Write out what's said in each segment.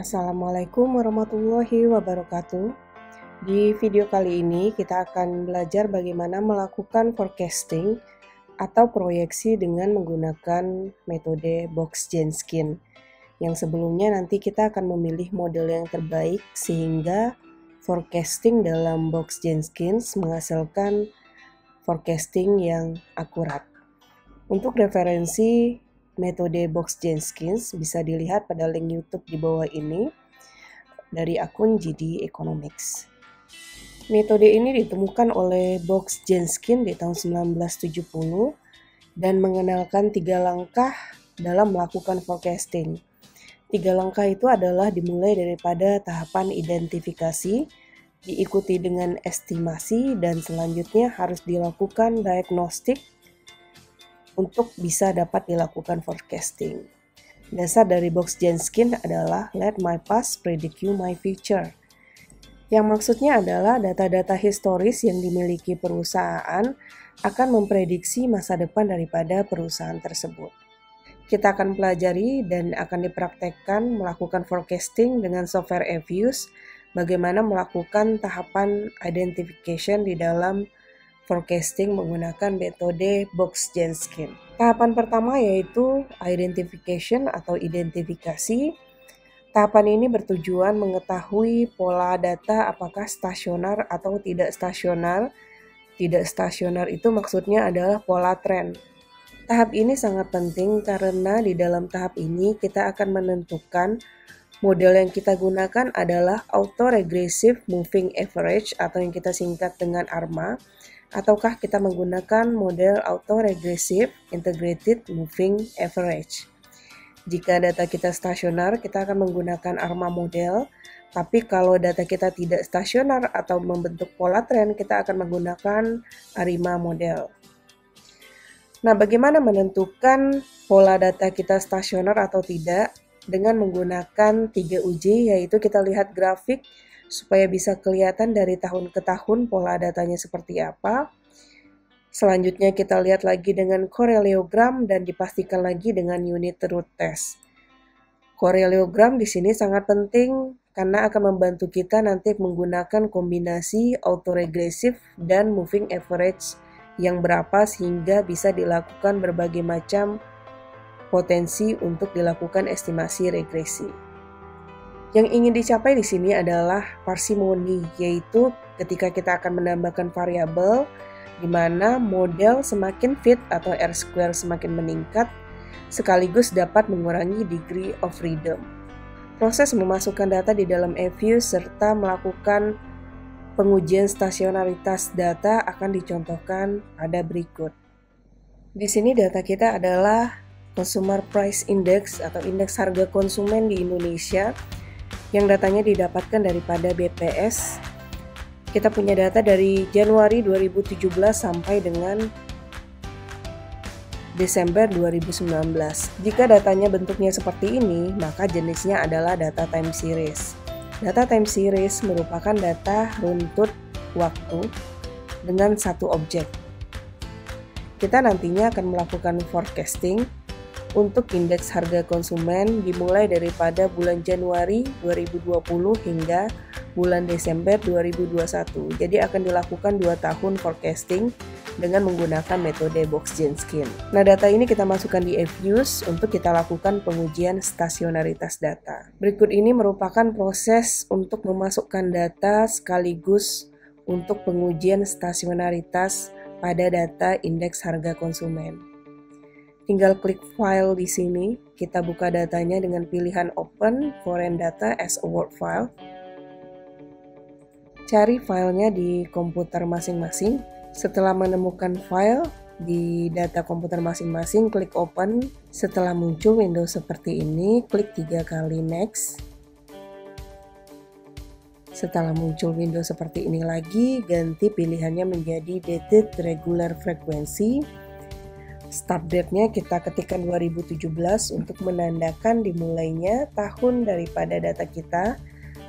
Assalamualaikum warahmatullahi wabarakatuh. Di video kali ini kita akan belajar bagaimana melakukan forecasting atau proyeksi dengan menggunakan metode Box-Jenskin. Yang sebelumnya nanti kita akan memilih model yang terbaik sehingga forecasting dalam Box-Jenskin menghasilkan forecasting yang akurat. Untuk referensi metode Box-Jenskin bisa dilihat pada link YouTube di bawah ini dari akun GD Economics. Metode ini ditemukan oleh Box-Jenskin di tahun 1970 dan mengenalkan 3 langkah dalam melakukan forecasting. 3 langkah itu adalah dimulai daripada tahapan identifikasi, diikuti dengan estimasi, dan selanjutnya harus dilakukan diagnostik untuk bisa dapat dilakukan forecasting. Dasar dari Box-Jenskin adalah let my past predict you my future. Yang maksudnya adalah data-data historis yang dimiliki perusahaan akan memprediksi masa depan daripada perusahaan tersebut. Kita akan pelajari dan akan dipraktekkan melakukan forecasting dengan software Evius, bagaimana melakukan tahapan identification di dalam forecasting menggunakan metode Box-Jenskin. Tahapan pertama yaitu identification atau identifikasi. Tahapan ini bertujuan mengetahui pola data apakah stasioner atau tidak stasioner. Tidak stasioner itu maksudnya adalah pola tren. Tahap ini sangat penting karena di dalam tahap ini kita akan menentukan model yang kita gunakan adalah Autoregressive Moving Average atau yang kita singkat dengan ARMA, ataukah kita menggunakan model Autoregressive Integrated Moving Average. Jika data kita stasioner, kita akan menggunakan ARMA model, tapi kalau data kita tidak stasioner atau membentuk pola tren, kita akan menggunakan ARIMA model. Nah, bagaimana menentukan pola data kita stasioner atau tidak? Dengan menggunakan 3 uji, yaitu kita lihat grafik supaya bisa kelihatan dari tahun ke tahun pola datanya seperti apa. Selanjutnya kita lihat lagi dengan koreliogram dan dipastikan lagi dengan unit truth test. Koreliogram di sini sangat penting karena akan membantu kita nanti menggunakan kombinasi autoregressive dan moving average yang berapa sehingga bisa dilakukan berbagai macam potensi untuk dilakukan estimasi regresi. Yang ingin dicapai di sini adalah parsimoni, yaitu ketika kita akan menambahkan variabel di mana model semakin fit atau R-square semakin meningkat, sekaligus dapat mengurangi degree of freedom. Proses memasukkan data di dalam Evius serta melakukan pengujian stasionaritas data akan dicontohkan pada berikut. Di sini data kita adalah Consumer Price Index atau indeks harga konsumen di Indonesia, yang datanya didapatkan daripada BPS. Kita punya data dari Januari 2017 sampai dengan Desember 2019. Jika datanya bentuknya seperti ini, maka jenisnya adalah data time series. Data time series merupakan data runtut waktu dengan satu objek. Kita nantinya akan melakukan forecasting untuk indeks harga konsumen dimulai daripada bulan Januari 2020 hingga bulan Desember 2021. Jadi akan dilakukan 2 tahun forecasting dengan menggunakan metode Box-Jenskin. Nah, data ini kita masukkan di Evius untuk kita lakukan pengujian stasionaritas data. Berikut ini merupakan proses untuk memasukkan data sekaligus untuk pengujian stasionaritas pada data indeks harga konsumen. Tinggal klik file di sini, kita buka datanya dengan pilihan Open Foreign Data as a Word File. Cari filenya di komputer masing-masing. Setelah menemukan file di data komputer masing-masing, klik Open. Setelah muncul window seperti ini, klik 3 kali Next. Setelah muncul window seperti ini lagi, ganti pilihannya menjadi Dated Regular Frequency. Start date-nya kita ketikkan 2017 untuk menandakan dimulainya tahun daripada data kita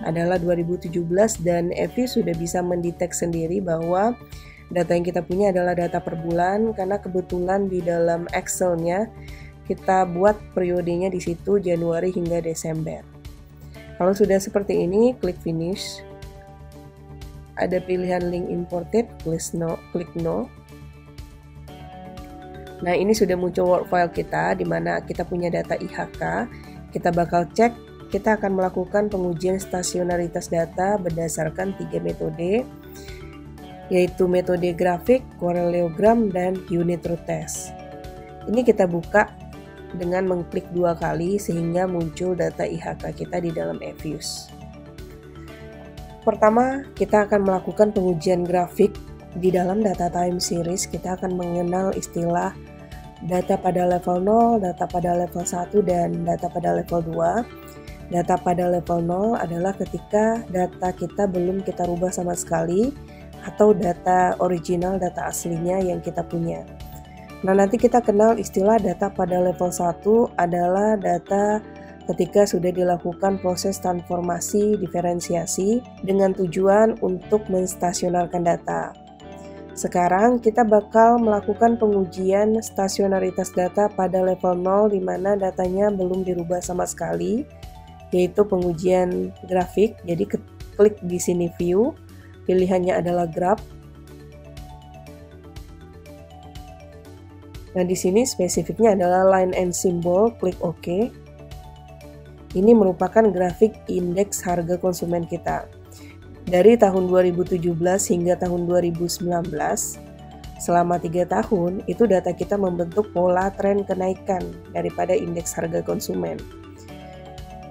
adalah 2017 dan Evius sudah bisa mendetek sendiri bahwa data yang kita punya adalah data per bulan karena kebetulan di dalam Excel-nya kita buat periodenya di situ Januari hingga Desember. Kalau sudah seperti ini, klik finish. Ada pilihan link imported, klik no. Nah, ini sudah muncul Word file kita di mana kita punya data IHK. Kita bakal cek, kita akan melakukan pengujian stasionaritas data berdasarkan 3 metode, yaitu metode grafik, parallelogram, dan unit root test. Ini kita buka dengan mengklik 2 kali sehingga muncul data IHK kita di dalam eViews. Pertama, kita akan melakukan pengujian grafik. Di dalam data time series, kita akan mengenal istilah data pada level 0, data pada level 1, dan data pada level 2. Data pada level 0 adalah ketika data kita belum kita rubah sama sekali, atau data original, data aslinya yang kita punya. Nah, nanti kita kenal istilah data pada level 1 adalah data ketika sudah dilakukan proses transformasi diferensiasi dengan tujuan untuk menstasionarkan data. Sekarang kita bakal melakukan pengujian stasionaritas data pada level 0 di mana datanya belum dirubah sama sekali, yaitu pengujian grafik. Jadi klik di sini view, pilihannya adalah graph. Nah, di sini spesifiknya adalah line and symbol, klik OK. Ini merupakan grafik indeks harga konsumen kita. Dari tahun 2017 hingga tahun 2019, selama 3 tahun, itu data kita membentuk pola tren kenaikan daripada indeks harga konsumen.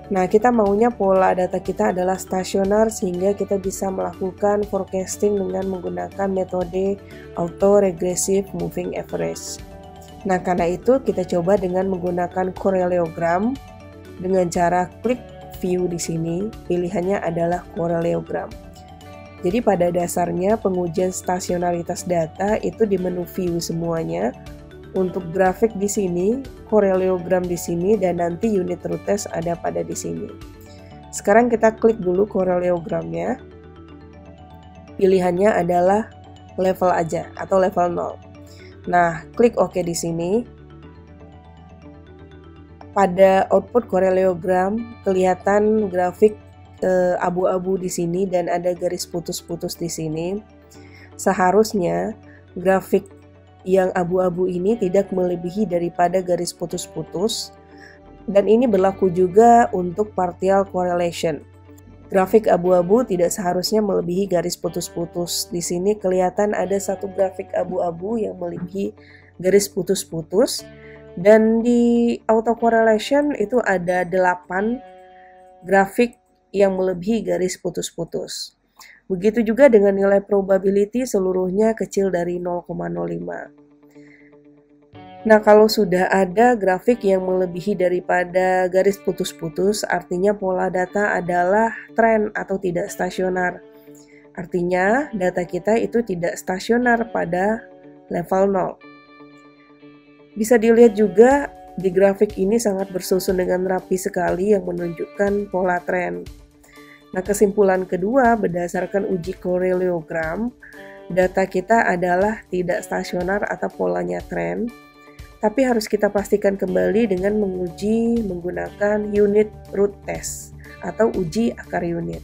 Nah, kita maunya pola data kita adalah stasioner sehingga kita bisa melakukan forecasting dengan menggunakan metode auto-regressive moving average. Nah, karena itu kita coba dengan menggunakan parallelogram. Dengan cara klik view di sini, pilihannya adalah parallelogram. Jadi pada dasarnya pengujian stasionaritas data itu di menu view semuanya. Untuk grafik di sini, parallelogram di sini, dan nanti unit root test ada pada di sini. Sekarang kita klik dulu parallelogramnya. Pilihannya adalah level aja atau level 0. Nah, klik OK di sini. Pada output parallelogram kelihatan grafik abu-abu di sini dan ada garis putus-putus di sini. Seharusnya grafik yang abu-abu ini tidak melebihi daripada garis putus-putus, dan ini berlaku juga untuk partial correlation. Grafik abu-abu tidak seharusnya melebihi garis putus-putus. Di sini kelihatan ada satu grafik abu-abu yang melebihi garis putus-putus. Dan di autocorrelation itu ada 8 grafik yang melebihi garis putus-putus. Begitu juga dengan nilai probability seluruhnya kecil dari 0,05. Nah, kalau sudah ada grafik yang melebihi daripada garis putus-putus, artinya pola data adalah tren atau tidak stasioner. Artinya data kita itu tidak stasioner pada level 0. Bisa dilihat juga di grafik ini sangat bersusun dengan rapi sekali yang menunjukkan pola tren. Nah, kesimpulan kedua berdasarkan uji parallelogram, data kita adalah tidak stasioner atau polanya tren, tapi harus kita pastikan kembali dengan menguji menggunakan unit root test atau uji akar unit.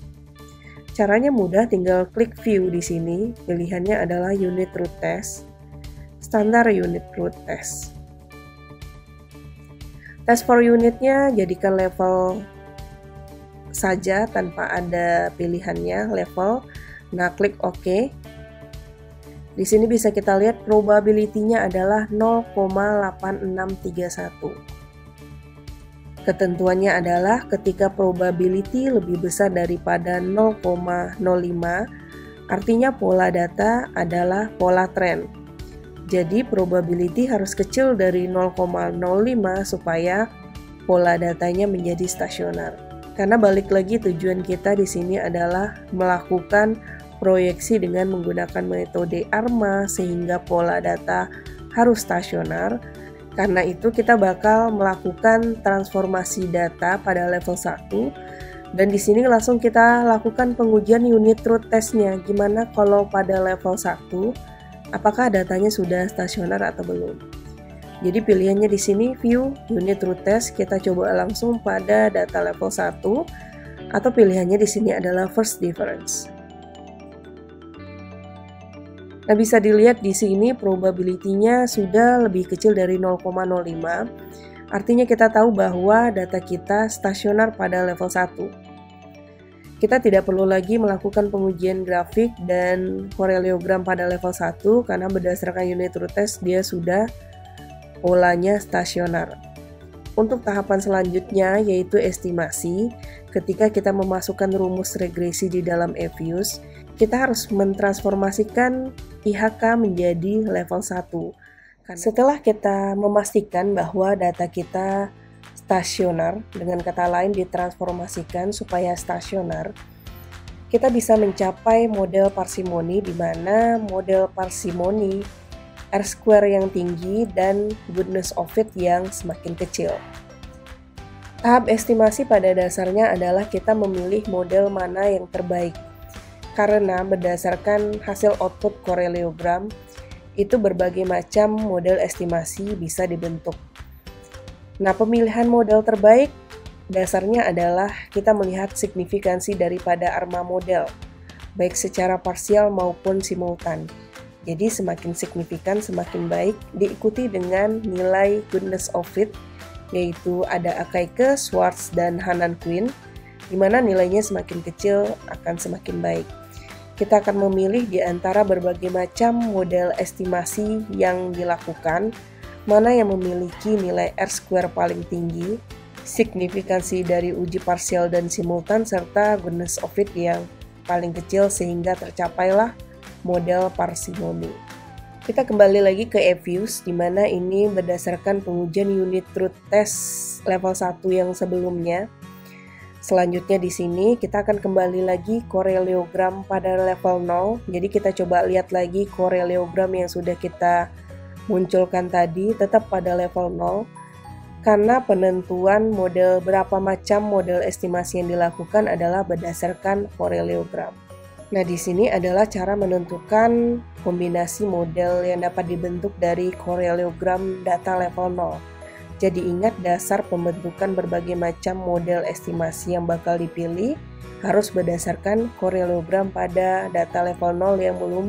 Caranya mudah, tinggal klik view di sini, pilihannya adalah unit root test, standar unit root test. Test for unitnya jadikan level saja tanpa ada pilihannya level. Nah, klik OK. Di sini bisa kita lihat probability-nya adalah 0,8631. Ketentuannya adalah ketika probability lebih besar daripada 0,05, artinya pola data adalah pola tren. Jadi probability harus kecil dari 0,05 supaya pola datanya menjadi stasioner. Karena balik lagi tujuan kita di sini adalah melakukan proyeksi dengan menggunakan metode ARMA sehingga pola data harus stasioner. Karena itu kita bakal melakukan transformasi data pada level 1 dan di sini langsung kita lakukan pengujian unit root testnya. Gimana kalau pada level 1 apakah datanya sudah stasioner atau belum? Jadi pilihannya di sini view unit root test, kita coba langsung pada data level 1. atau pilihannya di sini adalah first difference. Nah, bisa dilihat di sini probability-nya sudah lebih kecil dari 0,05. Artinya kita tahu bahwa data kita stasioner pada level 1. Kita tidak perlu lagi melakukan pengujian grafik dan koreliogram pada level 1 karena berdasarkan unit root test dia sudah polanya stasioner. Untuk tahapan selanjutnya yaitu estimasi, ketika kita memasukkan rumus regresi di dalam eViews, kita harus mentransformasikan IHK menjadi level 1. Setelah kita memastikan bahwa data kita stasioner, dengan kata lain ditransformasikan supaya stasioner, kita bisa mencapai model parsimoni di mana model parsimoni R-square yang tinggi dan goodness of fit yang semakin kecil. Tahap estimasi pada dasarnya adalah kita memilih model mana yang terbaik. Karena berdasarkan hasil output koreliogram, itu berbagai macam model estimasi bisa dibentuk. Nah, pemilihan model terbaik dasarnya adalah kita melihat signifikansi daripada ARMA model, baik secara parsial maupun simultan. Jadi semakin signifikan semakin baik, diikuti dengan nilai goodness of fit, yaitu ada Akaike, Schwartz, dan Hanan Quinn, di mana nilainya semakin kecil akan semakin baik. Kita akan memilih di antara berbagai macam model estimasi yang dilakukan, mana yang memiliki nilai R-square paling tinggi, signifikansi dari uji parsial dan simultan, serta goodness of fit yang paling kecil sehingga tercapailah model parsimoni. Kita kembali lagi ke eViews, di mana ini berdasarkan pengujian unit root test level 1 yang sebelumnya. Selanjutnya di sini kita akan kembali lagi koreliogram pada level 0. Jadi kita coba lihat lagi koreliogram yang sudah kita munculkan tadi tetap pada level 0. Karena penentuan model berapa macam model estimasi yang dilakukan adalah berdasarkan koreliogram. Nah, di sini adalah cara menentukan kombinasi model yang dapat dibentuk dari koreliogram data level 0. Jadi ingat dasar pembentukan berbagai macam model estimasi yang bakal dipilih harus berdasarkan koreliogram pada data level 0 yang belum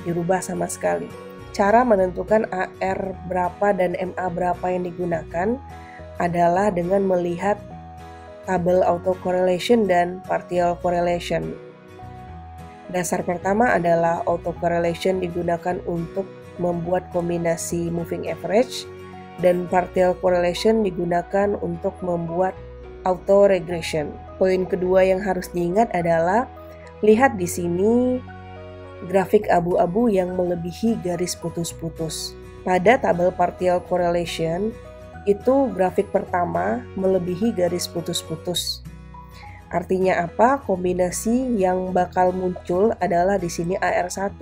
dirubah sama sekali. Cara menentukan AR berapa dan MA berapa yang digunakan adalah dengan melihat tabel autocorrelation dan partial correlation. Dasar pertama adalah autocorrelation digunakan untuk membuat kombinasi moving average, dan partial correlation digunakan untuk membuat autoregression. Poin kedua yang harus diingat adalah lihat di sini grafik abu-abu yang melebihi garis putus-putus. Pada tabel partial correlation itu grafik pertama melebihi garis putus-putus. Artinya apa? Kombinasi yang bakal muncul adalah di sini AR1.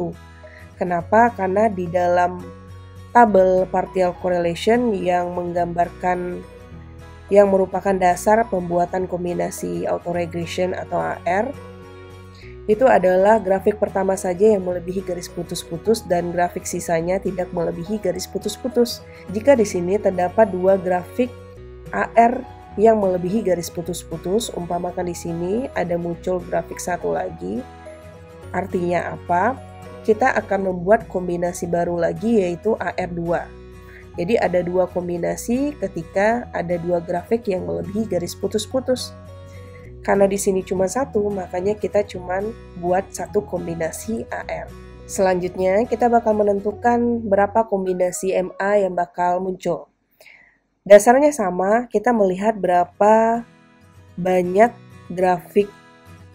Kenapa? Karena di dalam tabel partial correlation yang menggambarkan yang merupakan dasar pembuatan kombinasi autoregression atau AR itu adalah grafik pertama saja yang melebihi garis putus-putus dan grafik sisanya tidak melebihi garis putus-putus. Jika di sini terdapat dua grafik AR yang melebihi garis putus-putus, umpamakan di sini ada muncul grafik satu lagi. Artinya apa? Kita akan membuat kombinasi baru lagi yaitu AR2. Jadi ada dua kombinasi ketika ada dua grafik yang melebihi garis putus-putus. Karena di sini cuma satu, makanya kita cuma buat satu kombinasi AR. Selanjutnya kita bakal menentukan berapa kombinasi MA yang bakal muncul. Dasarnya sama, kita melihat berapa banyak grafik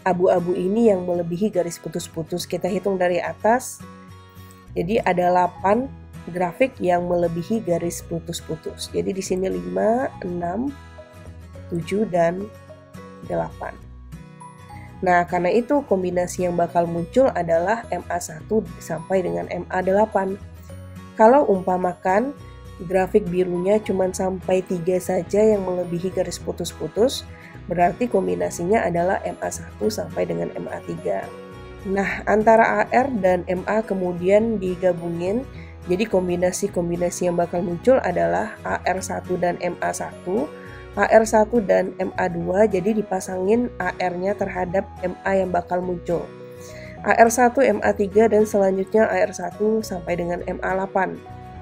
abu-abu ini yang melebihi garis putus-putus. Kita hitung dari atas. Jadi ada 8 grafik yang melebihi garis putus-putus. Jadi di sini 5, 6, 7 dan 8. Nah, karena itu kombinasi yang bakal muncul adalah MA1 sampai dengan MA8. Kalau umpamakan grafik birunya cuma sampai 3 saja yang melebihi garis putus-putus, berarti kombinasinya adalah MA1 sampai dengan MA3. Nah, antara AR dan MA kemudian digabungin, jadi kombinasi-kombinasi yang bakal muncul adalah AR1 dan MA1 AR1 dan MA2, jadi dipasangin AR-nya terhadap MA yang bakal muncul. AR1, MA3, dan selanjutnya AR1 sampai dengan MA8.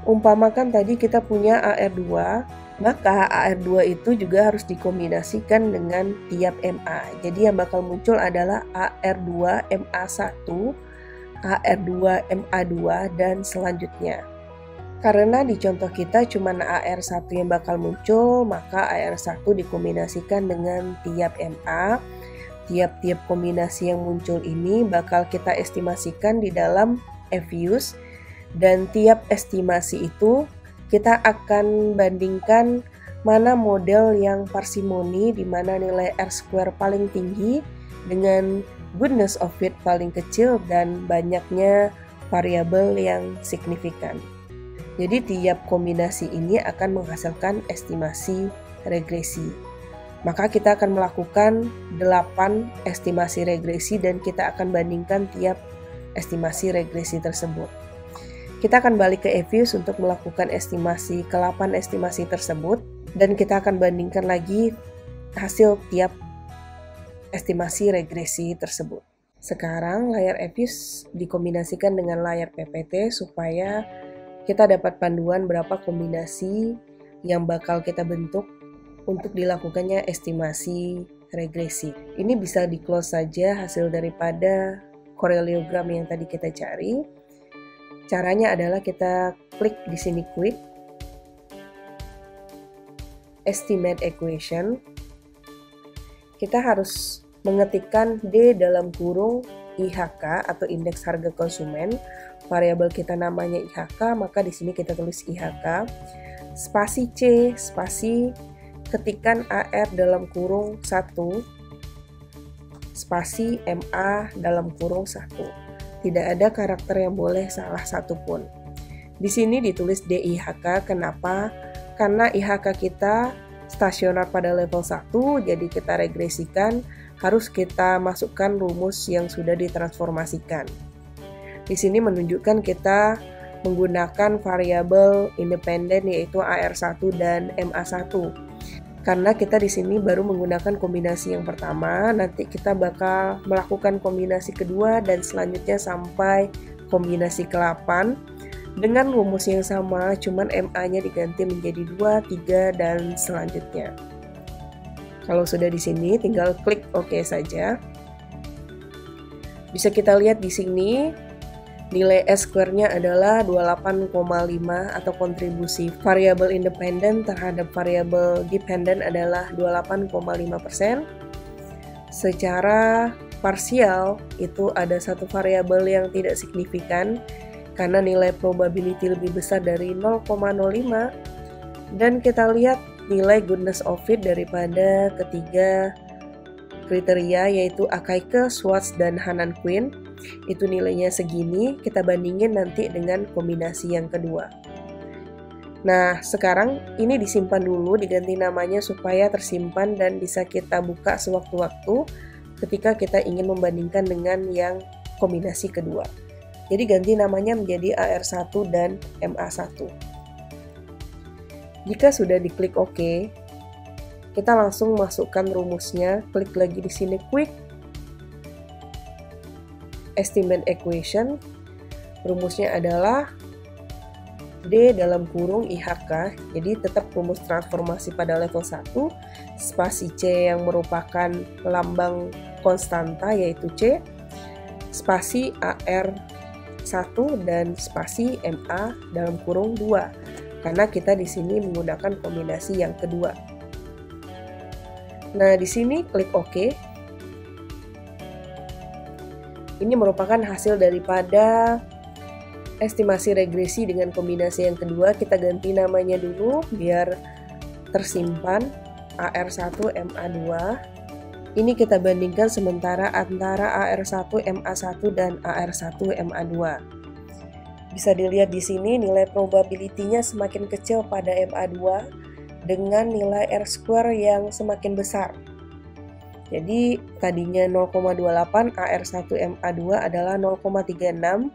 Umpamakan tadi kita punya AR2, maka AR2 itu juga harus dikombinasikan dengan tiap MA. Jadi yang bakal muncul adalah AR2, MA1, AR2, MA2, dan selanjutnya. Karena di contoh kita cuma AR1 yang bakal muncul, maka AR1 dikombinasikan dengan tiap MA. Tiap-tiap kombinasi yang muncul ini bakal kita estimasikan di dalam EViews, dan tiap estimasi itu kita akan bandingkan mana model yang parsimoni, di mana nilai R-square paling tinggi dengan goodness of fit paling kecil dan banyaknya variabel yang signifikan. Jadi tiap kombinasi ini akan menghasilkan estimasi regresi. Maka kita akan melakukan 8 estimasi regresi dan kita akan bandingkan tiap estimasi regresi tersebut. Kita akan balik ke EViews untuk melakukan estimasi ke-8 estimasi tersebut dan kita akan bandingkan lagi hasil tiap estimasi regresi tersebut. Sekarang layar EViews dikombinasikan dengan layar PPT supaya kita dapat panduan berapa kombinasi yang bakal kita bentuk untuk dilakukannya estimasi regresi. Ini bisa di-close saja hasil daripada koreliogram yang tadi kita cari. Caranya adalah kita klik di sini quick, estimate equation. Kita harus mengetikkan D dalam kurung IHK atau indeks harga konsumen. Variabel kita namanya IHK, maka di sini kita tulis IHK. Spasi C, spasi ketikan AR dalam kurung 1, spasi MA dalam kurung 1. Tidak ada karakter yang boleh salah satu pun. Di sini ditulis DIHK, kenapa? Karena IHK kita stasioner pada level 1, jadi kita regresikan, harus kita masukkan rumus yang sudah ditransformasikan. Di sini menunjukkan kita menggunakan variabel independen yaitu AR1 dan MA1. Karena kita di sini baru menggunakan kombinasi yang pertama, nanti kita bakal melakukan kombinasi kedua dan selanjutnya sampai kombinasi ke-8 dengan rumus yang sama, cuman MA-nya diganti menjadi 2, 3, dan selanjutnya. Kalau sudah di sini, tinggal klik OK saja. Bisa kita lihat di sini, nilai S-square-nya adalah 28,5 atau kontribusi variabel independen terhadap variabel dependen adalah 28,5%. Secara parsial, itu ada satu variabel yang tidak signifikan karena nilai probability lebih besar dari 0,05. Dan kita lihat nilai goodness of fit daripada ketiga kriteria yaitu Akaike, Schwartz, dan Hanan Quinn. Itu nilainya segini, kita bandingin nanti dengan kombinasi yang kedua. Nah, sekarang ini disimpan dulu, diganti namanya supaya tersimpan dan bisa kita buka sewaktu-waktu ketika kita ingin membandingkan dengan yang kombinasi kedua. Jadi ganti namanya menjadi AR1 dan MA1. Jika sudah diklik OK, kita langsung masukkan rumusnya, klik lagi di sini quick, estimate equation, rumusnya adalah D dalam kurung IHK, jadi tetap rumus transformasi pada level 1, spasi C yang merupakan lambang konstanta yaitu C, spasi AR1 dan spasi MA dalam kurung 2, karena kita di sini menggunakan kombinasi yang kedua. Nah, di sini klik OK. Ini merupakan hasil daripada estimasi regresi dengan kombinasi yang kedua. Kita ganti namanya dulu biar tersimpan, AR1 MA2. Ini kita bandingkan sementara antara AR1 MA1 dan AR1 MA2. Bisa dilihat di sini nilai probability-nya semakin kecil pada MA2 dengan nilai R-square yang semakin besar. Jadi tadinya 0,28, AR1 MA2 adalah 0,36,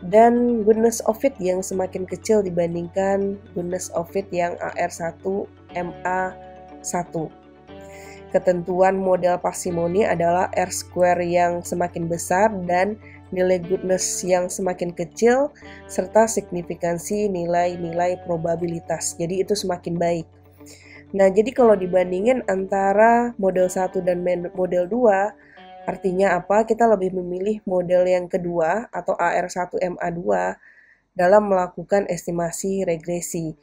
dan goodness of fit yang semakin kecil dibandingkan goodness of fit yang AR1 MA2. Ketentuan model parsimoni adalah R-square yang semakin besar dan nilai goodness yang semakin kecil, serta signifikansi nilai-nilai probabilitas. Jadi itu semakin baik. Nah, jadi kalau dibandingin antara model 1 dan model 2, artinya apa? Kita lebih memilih model yang kedua atau AR1MA2 dalam melakukan estimasi regresi.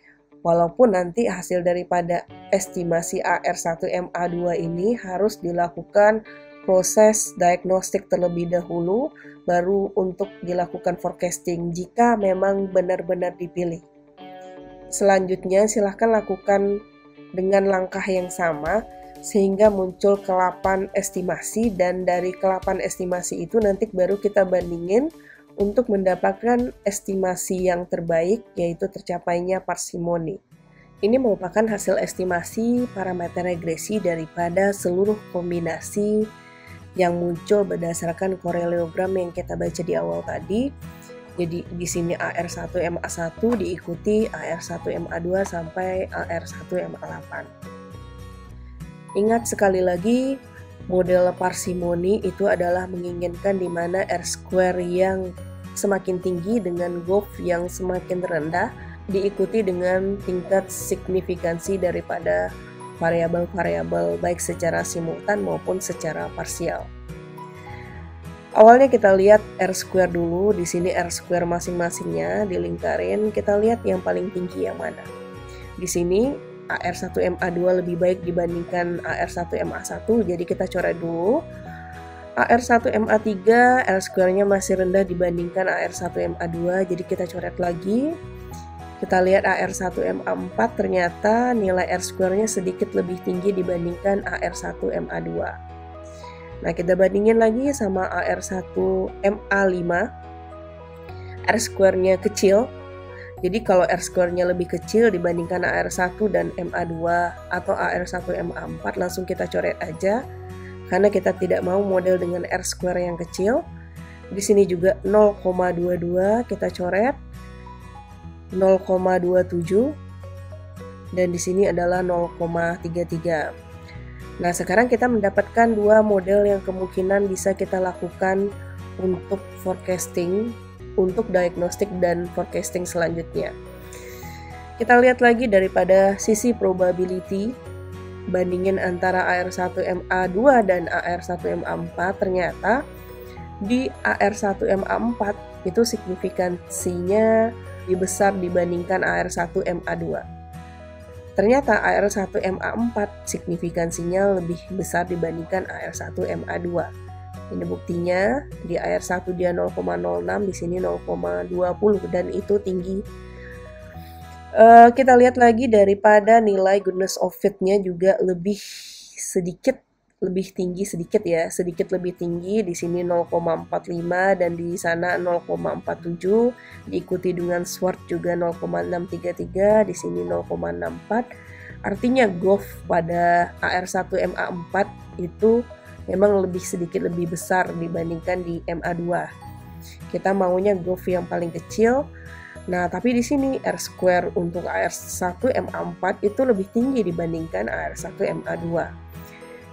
Walaupun nanti hasil daripada estimasi AR1MA2 ini harus dilakukan proses diagnostik terlebih dahulu, baru untuk dilakukan forecasting jika memang benar-benar dipilih. Selanjutnya silahkan lakukan dengan langkah yang sama sehingga muncul ke-8 estimasi, dan dari ke-8 estimasi itu nanti baru kita bandingin untuk mendapatkan estimasi yang terbaik, yaitu tercapainya parsimoni. Ini merupakan hasil estimasi parameter regresi daripada seluruh kombinasi yang muncul berdasarkan koreliogram yang kita baca di awal tadi. Jadi di sini AR1MA1 diikuti AR1MA2 sampai AR1MA8. Ingat sekali lagi, model parsimoni itu adalah menginginkan di mana R-square yang semakin tinggi dengan GOV yang semakin rendah diikuti dengan tingkat signifikansi daripada variabel-variabel baik secara simultan maupun secara parsial. Awalnya kita lihat R-square dulu, di sini R-square masing-masingnya dilingkarin, kita lihat yang paling tinggi yang mana. Di sini AR1MA2 lebih baik dibandingkan AR1MA1, jadi kita coret dulu. AR1MA3 R-square-nya masih rendah dibandingkan AR1MA2, jadi kita coret lagi. Kita lihat AR1MA4 ternyata nilai R-square-nya sedikit lebih tinggi dibandingkan AR1MA2. Nah, kita bandingin lagi sama AR1MA5. R-square-nya kecil. Jadi kalau R-square-nya lebih kecil dibandingkan AR1 dan MA2 atau AR1MA4, langsung kita coret aja karena kita tidak mau model dengan R-square yang kecil. Di sini juga 0,22 kita coret, 0,27, dan di sini adalah 0,33. Nah, sekarang kita mendapatkan dua model yang kemungkinan bisa kita lakukan untuk forecasting, untuk diagnostik dan forecasting selanjutnya. Kita lihat lagi daripada sisi probability, bandingin antara AR1MA2 dan AR1MA4, ternyata di AR1MA4 itu signifikansinya lebih besar dibandingkan AR1MA2. Ternyata AR1MA4 signifikansinya lebih besar dibandingkan AR1MA2. Ini buktinya, di AR1 dia 0,06, di sini 0,20, dan itu tinggi. Kita lihat lagi daripada nilai goodness of fit-nya juga lebih tinggi sedikit ya, sedikit lebih tinggi. Di sini 0,45 dan di sana 0,47, diikuti dengan SWOT juga 0,633, di sini 0,64. Artinya GOV pada AR1MA4 itu memang sedikit lebih besar dibandingkan di MA2. Kita maunya GOV yang paling kecil. Nah, tapi di sini R-square untuk AR1MA4 itu lebih tinggi dibandingkan AR1MA2.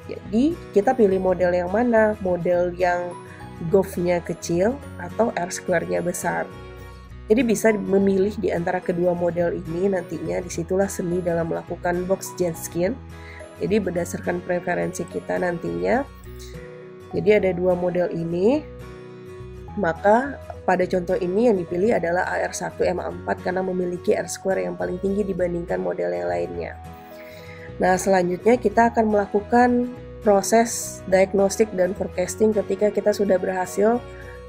Jadi, kita pilih model yang mana? Model yang GOV-nya kecil atau R-square-nya besar. Jadi bisa memilih di antara kedua model ini, nantinya disitulah seni dalam melakukan box Genskin. Jadi berdasarkan preferensi kita nantinya, jadi ada dua model ini, maka pada contoh ini yang dipilih adalah AR1MA4 karena memiliki R-square yang paling tinggi dibandingkan model yang lainnya. Nah, selanjutnya kita akan melakukan proses diagnostik dan forecasting ketika kita sudah berhasil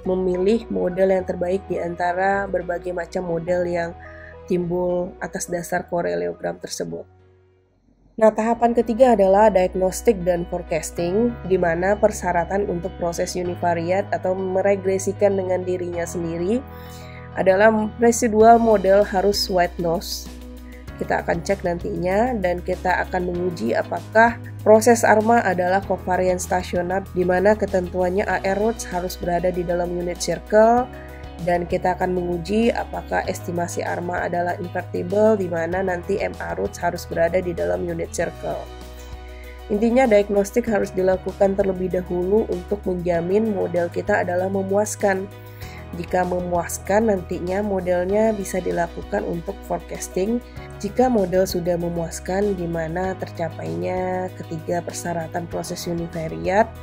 memilih model yang terbaik di antara berbagai macam model yang timbul atas dasar koreliogram tersebut. Nah, tahapan ketiga adalah diagnostik dan forecasting, di mana persyaratan untuk proses univariate atau meregresikan dengan dirinya sendiri adalah residual model harus white nose. Kita akan cek nantinya dan kita akan menguji apakah proses ARMA adalah covariant stasioner, di mana ketentuannya AR roots harus berada di dalam unit circle, dan kita akan menguji apakah estimasi ARMA adalah invertible, di mana nanti MA roots harus berada di dalam unit circle. Intinya diagnostik harus dilakukan terlebih dahulu untuk menjamin model kita adalah memuaskan. Jika memuaskan, nantinya modelnya bisa dilakukan untuk forecasting. Jika model sudah memuaskan di mana tercapainya ketiga persyaratan proses univariate,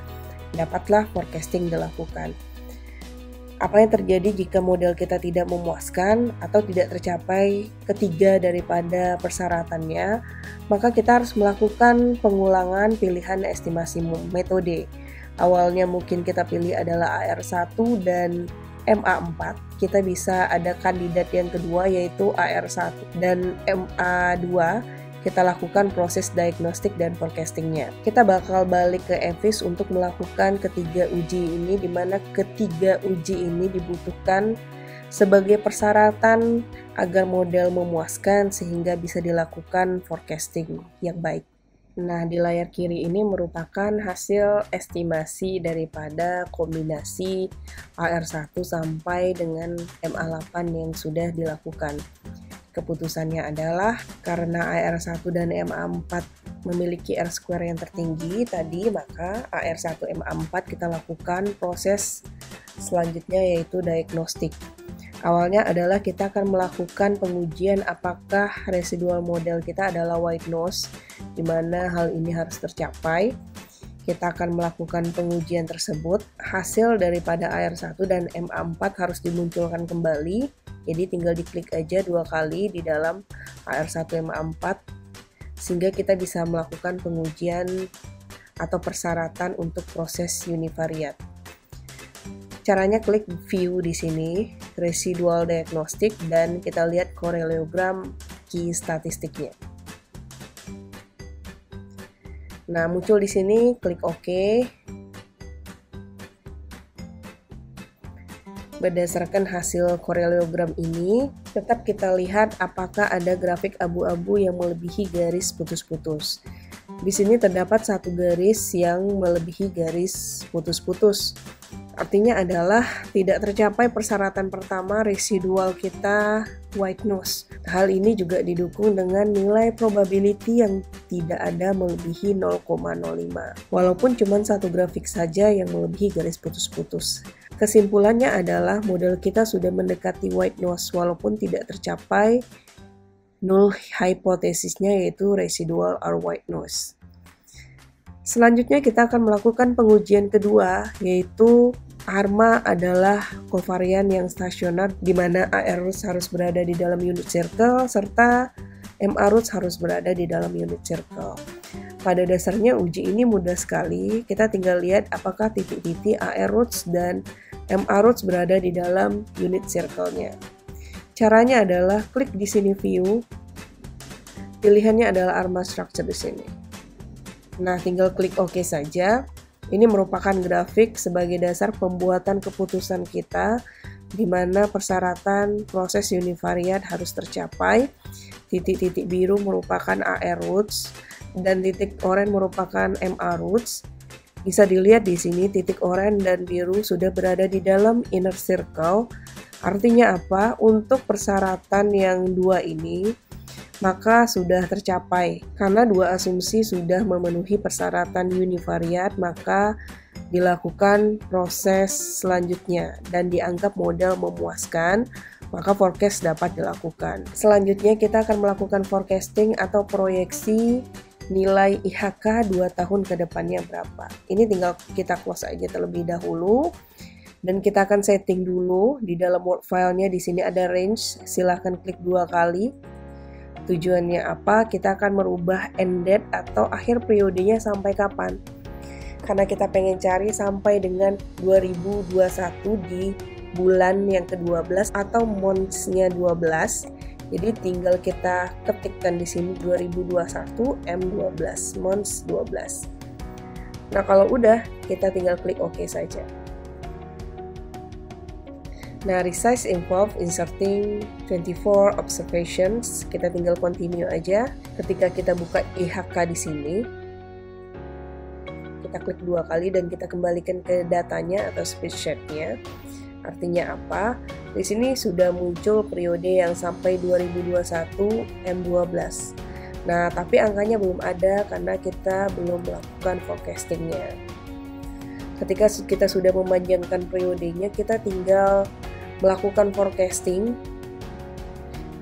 dapatlah forecasting dilakukan. Apa yang terjadi jika model kita tidak memuaskan atau tidak tercapai ketiga daripada persyaratannya, maka kita harus melakukan pengulangan pilihan estimasi metode. Awalnya mungkin kita pilih adalah AR1 dan MA4. Kita bisa ada kandidat yang kedua yaitu AR1 dan MA2. Kita lakukan proses diagnostik dan forecastingnya. Kita bakal balik ke EVIS untuk melakukan ketiga uji ini, di mana ketiga uji ini dibutuhkan sebagai persyaratan agar model memuaskan sehingga bisa dilakukan forecasting yang baik. Nah, di layar kiri ini merupakan hasil estimasi daripada kombinasi AR1 sampai dengan MA8 yang sudah dilakukan. Keputusannya adalah karena AR1 dan MA4 memiliki R-square yang tertinggi tadi, maka AR1 MA4 kita lakukan proses selanjutnya yaitu diagnostik. Awalnya adalah kita akan melakukan pengujian apakah residual model kita adalah white nose, di mana hal ini harus tercapai. Kita akan melakukan pengujian tersebut. Hasil daripada AR1 dan MA4 harus dimunculkan kembali. Jadi tinggal diklik aja 2 kali di dalam AR1 MA4 sehingga kita bisa melakukan pengujian atau persyaratan untuk proses univariate. Caranya klik view di sini, residual diagnostic, dan kita lihat parallelogram key statistiknya. Nah, muncul di sini, klik OK. Berdasarkan hasil parallelogram ini, tetap kita lihat apakah ada grafik abu-abu yang melebihi garis putus-putus. Di sini terdapat satu garis yang melebihi garis putus-putus. Artinya adalah tidak tercapai persyaratan pertama residual kita white nose. Hal ini juga didukung dengan nilai probability yang tidak ada melebihi 0,05. Walaupun cuma satu grafik saja yang melebihi garis putus-putus. Kesimpulannya adalah model kita sudah mendekati white nose walaupun tidak tercapai null hipotesisnya yaitu residual or white nose. Selanjutnya kita akan melakukan pengujian kedua yaitu ARMA adalah kovarian yang stasioner di mana AR roots harus berada di dalam unit circle serta MA roots harus berada di dalam unit circle. Pada dasarnya uji ini mudah sekali, kita tinggal lihat apakah titik-titik AR roots dan MA roots berada di dalam unit circle-nya. Caranya adalah klik di sini view, pilihannya adalah ARMA structure di sini. Nah, tinggal klik OK saja. Ini merupakan grafik sebagai dasar pembuatan keputusan kita, di mana persyaratan proses univariate harus tercapai. Titik-titik biru merupakan AR roots dan titik oranye merupakan MA roots. Bisa dilihat di sini titik oranye dan biru sudah berada di dalam inner circle. Artinya apa? Untuk persyaratan yang dua ini maka sudah tercapai. Karena dua asumsi sudah memenuhi persyaratan univariate, maka dilakukan proses selanjutnya dan dianggap model memuaskan, maka forecast dapat dilakukan. Selanjutnya kita akan melakukan forecasting atau proyeksi nilai IHK 2 tahun ke depannya berapa. Ini tinggal kita close aja terlebih dahulu. Dan kita akan setting dulu di dalam Word file-nya. Di sini ada range, silahkan klik 2 kali. Tujuannya apa? Kita akan merubah end date atau akhir periodenya sampai kapan. Karena kita pengen cari sampai dengan 2021 di bulan yang ke-12 atau months-nya 12. Jadi tinggal kita ketikkan di sini 2021 M12 months 12. Nah, kalau udah, kita tinggal klik OK saja. Nah, resize involve inserting 24 observations. Kita tinggal continue aja. Ketika kita buka IHK di sini, kita klik 2 kali dan kita kembalikan ke datanya atau spreadsheet-nya. Artinya apa? Di sini sudah muncul periode yang sampai 2021 M12. Nah, tapi angkanya belum ada karena kita belum melakukan forecastingnya. Ketika kita sudah memanjangkan periodenya, kita tinggal melakukan forecasting,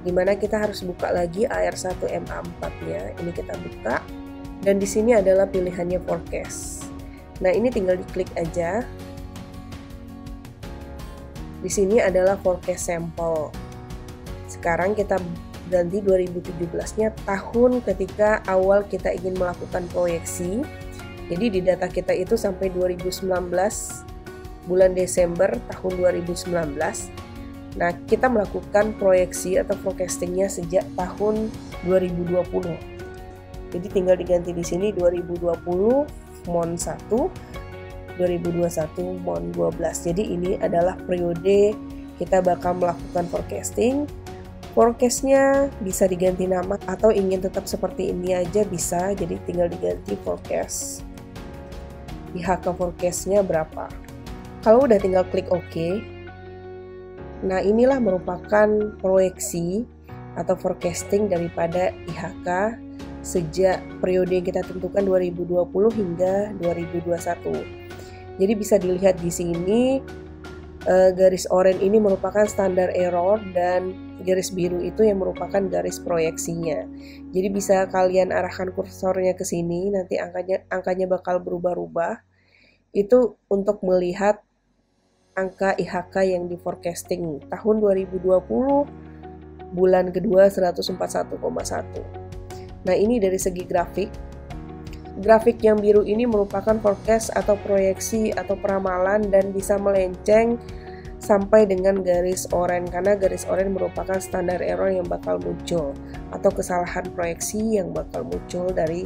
di mana kita harus buka lagi AR1MA4-nya. Ini kita buka, dan di sini adalah pilihannya forecast. Nah, ini tinggal diklik aja. Di sini adalah forecast sampel. Sekarang kita ganti 2017-nya, tahun ketika awal kita ingin melakukan proyeksi. Jadi di data kita itu sampai 2019, bulan Desember tahun 2019. Nah, kita melakukan proyeksi atau forecastingnya sejak tahun 2020. Jadi tinggal diganti di sini 2020 Mon 1, 2021 Mon 12. Jadi ini adalah periode kita bakal melakukan forecasting. Forecastnya bisa diganti nama atau ingin tetap seperti ini aja bisa, jadi tinggal diganti forecast. IHK forecastnya berapa. Kalau udah tinggal klik OK. Nah, inilah merupakan proyeksi atau forecasting daripada IHK sejak periode yang kita tentukan 2020 hingga 2021. Jadi bisa dilihat di sini garis oranye ini merupakan standar error dan garis biru itu yang merupakan garis proyeksinya. Jadi bisa kalian arahkan kursornya ke sini, nanti angkanya bakal berubah-ubah. Itu untuk melihat angka IHK yang di forecasting tahun 2020 bulan kedua 141,1. Nah, ini dari segi grafik. Grafik yang biru ini merupakan forecast atau proyeksi atau peramalan dan bisa melenceng sampai dengan garis oranye, karena garis oranye merupakan standar error yang bakal muncul atau kesalahan proyeksi yang bakal muncul dari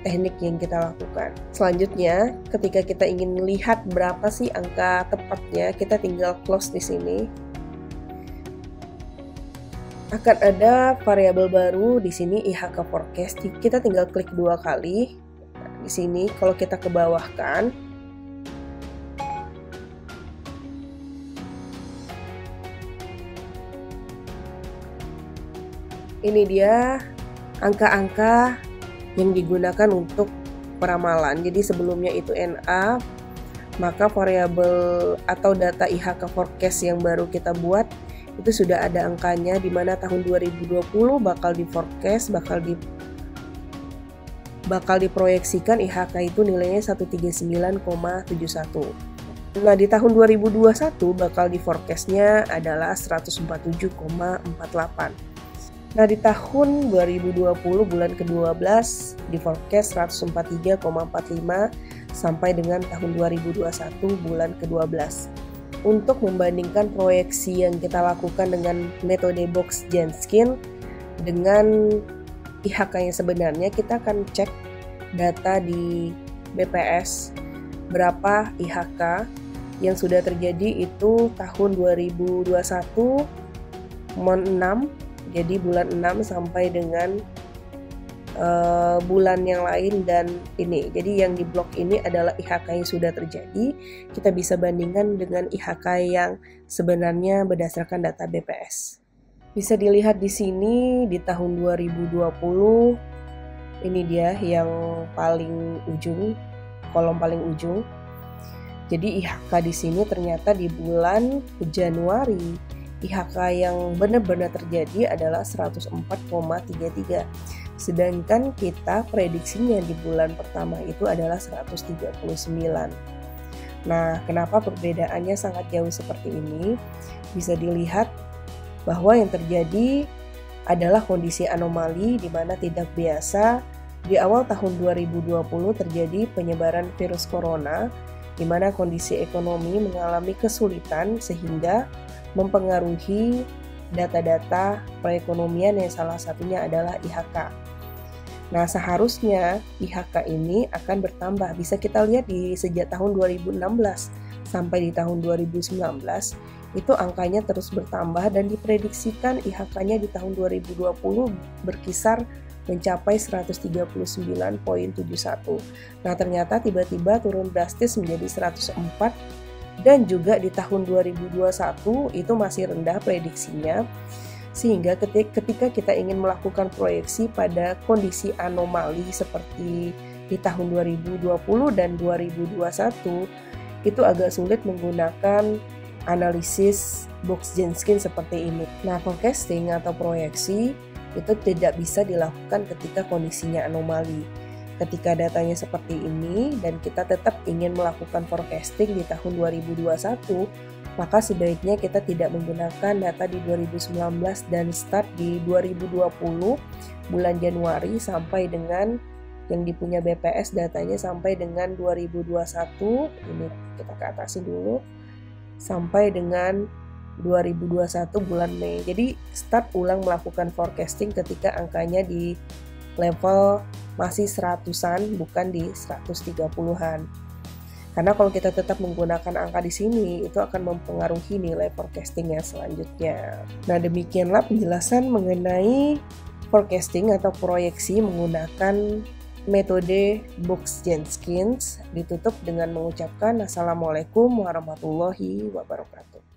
teknik yang kita lakukan. Selanjutnya, ketika kita ingin melihat berapa sih angka tepatnya, kita tinggal close di sini. Akan ada variabel baru di sini IHK forecast. Kita tinggal klik 2 kali. Di sini kalau kita ke bawah kan, ini dia angka-angka yang digunakan untuk peramalan. Jadi sebelumnya itu NA, maka variabel atau data IHK forecast yang baru kita buat itu sudah ada angkanya, di mana tahun 2020 bakal di forecast, bakal diproyeksikan IHK itu nilainya 139,71. Nah, di tahun 2021 bakal di forecastnya adalah 147,48. Nah, di tahun 2020 bulan ke-12 di forecast 143,45 sampai dengan tahun 2021 bulan ke-12. Untuk membandingkan proyeksi yang kita lakukan dengan metode box Genskin dengan IHK yang sebenarnya, kita akan cek data di BPS berapa IHK yang sudah terjadi itu tahun 2021 Mon 6, jadi bulan 6 sampai dengan bulan yang lain, dan ini jadi yang di blok ini adalah IHK yang sudah terjadi. Kita bisa bandingkan dengan IHK yang sebenarnya berdasarkan data BPS. Bisa dilihat di sini di tahun 2020, ini dia yang paling ujung, kolom paling ujung. Jadi IHK di sini ternyata di bulan Januari IHK yang benar-benar terjadi adalah 104,33. Sedangkan kita prediksinya di bulan pertama itu adalah 139. Nah, kenapa perbedaannya sangat jauh seperti ini? Bisa dilihat bahwa yang terjadi adalah kondisi anomali di mana tidak biasa. Di awal tahun 2020 terjadi penyebaran virus corona, di mana kondisi ekonomi mengalami kesulitan sehingga mempengaruhi data-data perekonomian yang salah satunya adalah IHK. Nah, seharusnya IHK ini akan bertambah. Bisa kita lihat di sejak tahun 2016 sampai di tahun 2019 itu angkanya terus bertambah dan diprediksikan IHK-nya di tahun 2020 berkisar mencapai 139,71. Nah, ternyata tiba-tiba turun drastis menjadi 104, dan juga di tahun 2021 itu masih rendah prediksinya Sehingga ketika kita ingin melakukan proyeksi pada kondisi anomali seperti di tahun 2020 dan 2021, itu agak sulit menggunakan analisis Box-Jensen seperti ini. Nah, forecasting atau proyeksi itu tidak bisa dilakukan ketika kondisinya anomali. Ketika datanya seperti ini dan kita tetap ingin melakukan forecasting di tahun 2021, maka sebaiknya kita tidak menggunakan data di 2019 dan start di 2020 bulan Januari sampai dengan yang dipunya BPS datanya sampai dengan 2021, ini kita ke atasin dulu, sampai dengan 2021 bulan Mei. Jadi start ulang melakukan forecasting ketika angkanya di level masih 100-an bukan di 130-an. Karena kalau kita tetap menggunakan angka di sini, itu akan mempengaruhi nilai forecastingnya selanjutnya. Nah, demikianlah penjelasan mengenai forecasting atau proyeksi menggunakan metode Box-Jensen. Ditutup dengan mengucapkan Assalamualaikum warahmatullahi wabarakatuh.